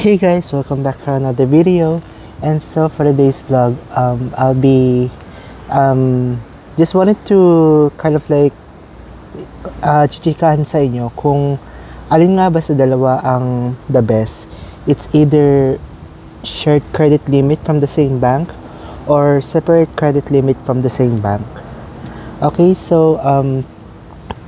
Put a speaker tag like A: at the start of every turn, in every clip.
A: Hey guys, welcome back for another video. And so for today's vlog, I'll be just wanted to kind of like chichikahan sa inyo kung alin nga ba sa dalawa ang the best. It's either shared credit limit from the same bank or separate credit limit from the same bank. Okay, so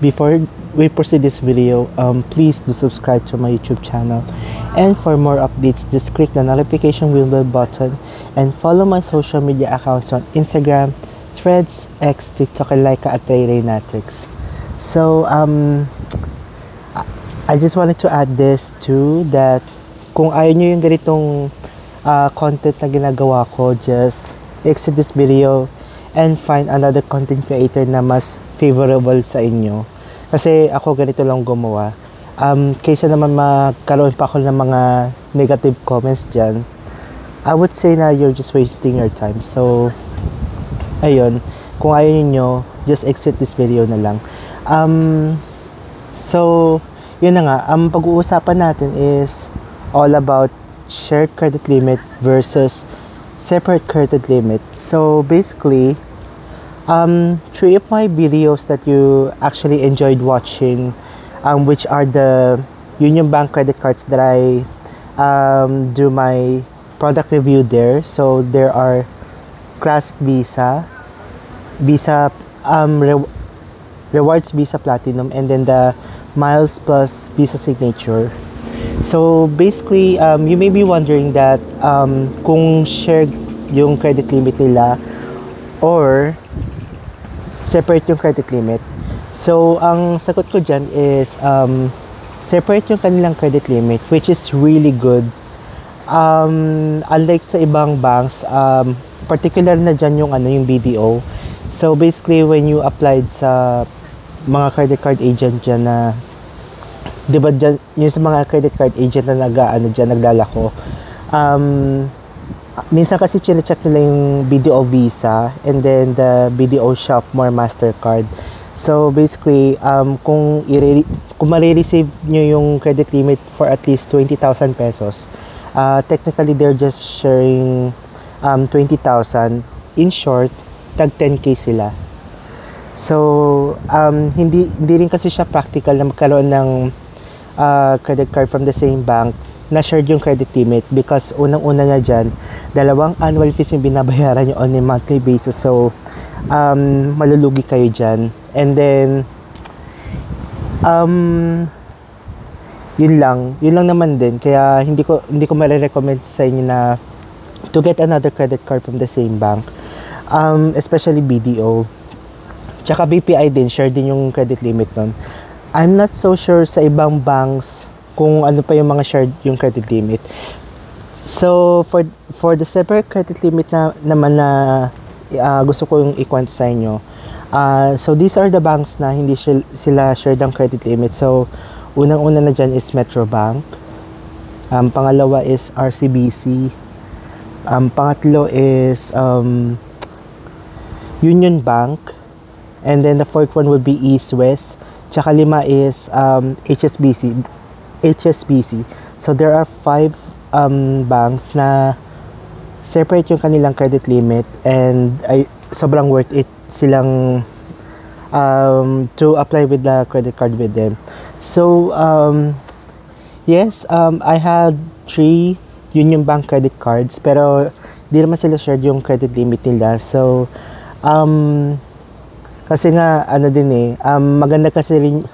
A: before we proceed this video, please do subscribe to my YouTube channel, and for more updates just click the notification bell button and follow my social media accounts on Instagram, Threads, X, TikTok, and Laika at RayRayNatics. So I just wanted to add this too, that kung ayaw nyo yung ganitong content na ginagawa ko, just exit this video and find another content creator na mas favorable sa inyo. Kasi ako ganito lang gumawa. Kaysa naman magkaroon pa ako ng mga negative comments dyan, I would say na you're just wasting your time. So, ayun. Kung ayaw nyo, just exit this video na lang. So, yun na nga. Ang pag-uusapan natin is all about shared credit limit versus separate credit limit. So, basically, three of my videos that you actually enjoyed watching, which are the Union Bank credit cards that I do my product review there. So there are Classic Visa, Rewards Visa Platinum, and then the Miles Plus Visa Signature. So basically, you may be wondering that kung shared yung credit limit nila or separate yung credit limit. So, ang sagot ko dyan is separate yung kanilang credit limit, which is really good. Unlike sa ibang banks, particular na dyan yung BDO. So, basically, when you applied sa mga credit card agent dyan na, di ba dyan, yung sa mga credit card agent na naglalako, minsan kasi chinecheck nila yung BDO Visa and then the BDO Shopmore Mastercard. So basically, kung ma-receive nyo yung credit limit for at least 20,000 pesos, technically they're just sharing 20,000. In short, tag 10k sila. So hindi rin kasi siya practical na magkaroon ng credit card from the same bank na shared yung credit limit, because unang-una na dyan, dalawang annual fees yung binabayaran nyo on a monthly basis. So, malulugi kayo dyan. And then, yun lang naman din. Kaya, hindi ko marirecommend sa inyo na to get another credit card from the same bank. Especially BDO. Tsaka BPI din, share din yung credit limit nun. I'm not so sure sa ibang banks kung ano pa yung mga shared yung credit limit. So, for the separate credit limit naman na gusto ko yung ikwento sa inyo. So, these are the banks na hindi sila shared ang credit limit. So, unang-una na dyan is Metro Bank. Pangalawa is RCBC. Pangatlo is Union Bank. And then the fourth one would be East West. Tsaka lima is HSBC. So there are 5 banks na separate yung kanilang credit limit, and sobrang worth it silang to apply with the credit card with them. So yes, I had 3 Union Bank credit cards, pero di naman sila shared yung credit limit nila. So kasi nga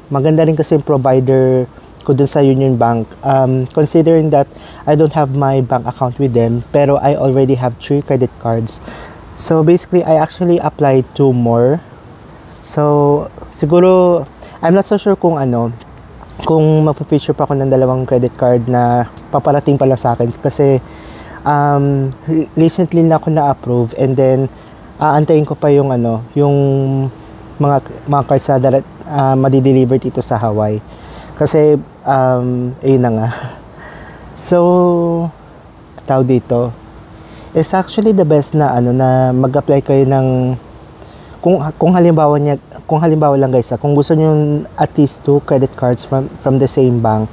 A: maganda rin kasi yung provider ko dun sa Union Bank, considering that I don't have my bank account with them, pero I already have 3 credit cards. So basically, I actually applied 2 more. So siguro, I'm not so sure kung magpa-feature pa ako ng 2 credit card na paparating pala sa akin, kasi recently na ako na-approve, and then aantayin ko pa yung mga cards na madi-deliver dito sa Hawaii. Kasi, ayun na nga. So, tawag dito, it's actually the best na na mag-apply kayo ng, kung halimbawa lang guys, kung gusto niyo at least 2 credit cards from the same bank,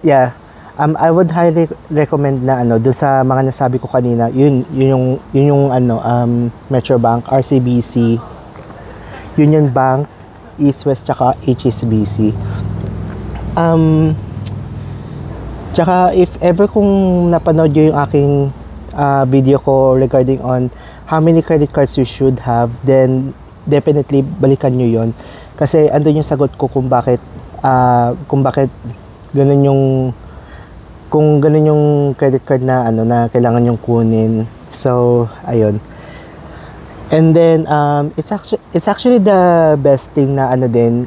A: yeah, I would highly recommend na ano doon sa mga nasabi ko kanina, yun yung ano Metrobank, RCBC, Union Bank, East West tsaka HSBC. Tsaka if ever kung napanood nyo yung aking video ko regarding on how many credit cards you should have, then definitely balikan nyo yon kasi andun yung sagot ko kung bakit ganun yung kung ganun yung credit card na ano na kailangan yung kunin. So ayun. And then it's actually the best thing na ano din,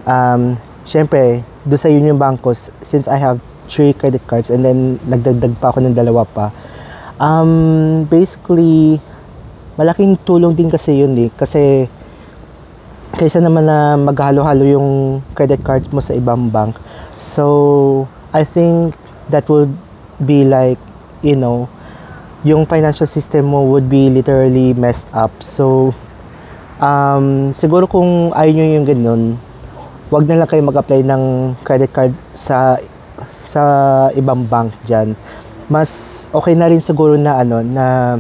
A: syempre do sa Union Banko, since I have 3 credit cards and then nagdagdag pa ako ng 2 pa. Basically malaking tulong din kasi yun kasi kaysa naman na maghalo-halo yung credit cards mo sa ibang bank. So I think that would be like, you know, yung financial system mo would be literally messed up. So siguro kung ayaw nyo yung ganun, wag na lang kayo mag-apply ng credit card sa ibang bank dyan. Mas okay na rin siguro na ano na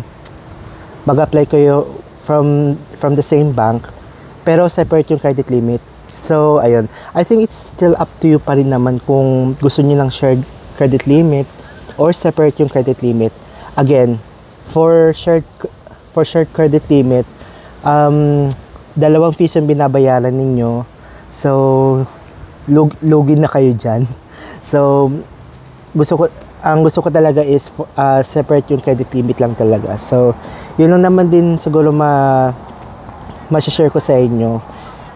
A: mag-apply kayo from the same bank pero separate yung credit limit. So ayun, I think it's still up to you pa rin naman kung gusto niyo lang shared credit limit or separate yung credit limit. Again, for shared credit limit, 2 fees yung binabayaran ninyo. So lugi na kayo dyan. So ang gusto ko talaga is separate yung credit limit lang talaga. So yun lang naman din siguro ma-share ko sa inyo.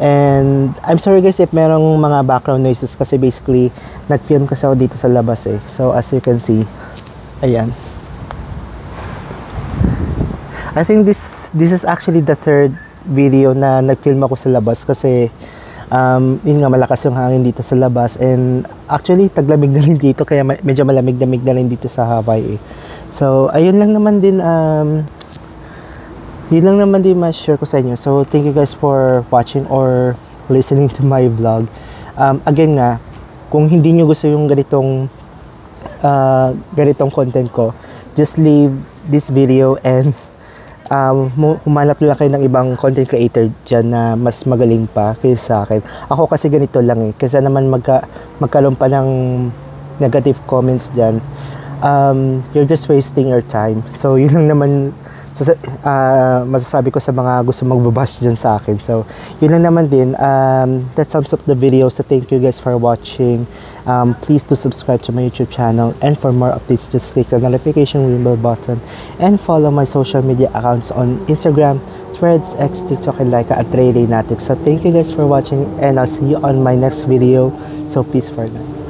A: And I'm sorry guys if merong mga background noises kasi basically nag-film kasi ako dito sa labas eh. So as you can see, ayan. I think this is actually the 3rd video na nag-film ako sa labas kasi yun nga, malakas yung hangin dito sa labas and actually taglamig na rin dito kaya medyo malamig na rin dito sa Hawaii. So ayun lang naman din yun lang naman din ma-share ko sa inyo. So thank you guys for watching or listening to my vlog. Again nga, kung hindi nyo gusto yung ganitong content ko, just leave this video and humanap lang kayo ng ibang content creator dyan na mas magaling pa kaysa sa akin. Ako kasi ganito lang eh. Kaysa naman magkaroon pa ng negative comments dyan, you're just wasting your time. So yun lang naman masasabi ko sa mga gusto magbabash dyan sa akin. So yun lang naman din. That sums up the video. So thank you guys for watching. Please do subscribe to my YouTube channel, and for more updates just click the notification bell button and follow my social media accounts on Instagram, Threads, X, TikTok, and Laika at RayRayNatics. So thank you guys for watching and I'll see you on my next video. So peace for now.